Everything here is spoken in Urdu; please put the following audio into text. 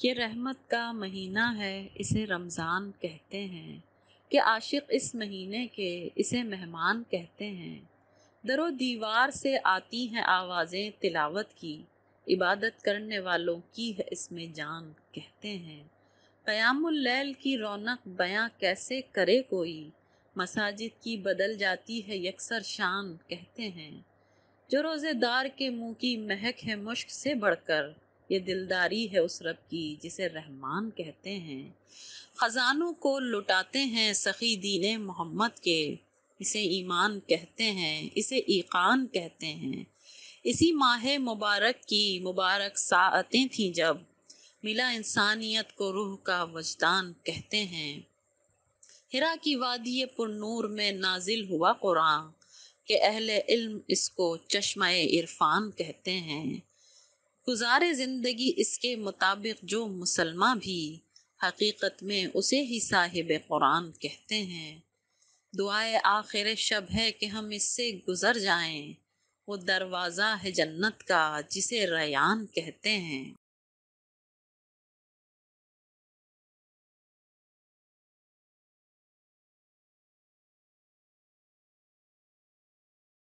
یہ رحمت کا مہینہ ہے، اسے رمضان کہتے ہیں، کہ عاشق اس مہینے کے اسے مہمان کہتے ہیں۔ در و دیوار سے آتی ہیں آوازیں تلاوت کی، عبادت کرنے والوں کی ہے اس میں جان کہتے ہیں۔ قیام اللیل کی رونق بیاں کیسے کرے کوئی، مساجد کی بدل جاتی ہے یکسر شان کہتے ہیں۔ جو روزے دار کے منہ کی مہک ہے مشک سے بڑھ کر، یہ دلداری ہے اس رب کی جسے رحمان کہتے ہیں۔ خزانوں کو لٹاتے ہیں سخی دین محمد کے، اسے ایمان کہتے ہیں، اسے ایقان کہتے ہیں۔ اسی ماہ مبارک کی مبارک ساعتیں تھیں جب، ملا انسانیت کو روح کا وجدان کہتے ہیں۔ حرا کی وادی پر نور میں نازل ہوا قرآن، کہ اہل علم اس کو چشمہ عرفان کہتے ہیں۔ گزارے زندگی اس کے مطابق جو مسلماں بھی، حقیقت میں اسے ہی صاحب قرآن کہتے ہیں۔ دعائے آخر شب ہے کہ ہم اس سے گزر جائیں، وہ دروازہ ہے جنت کا جسے ریان کہتے ہیں۔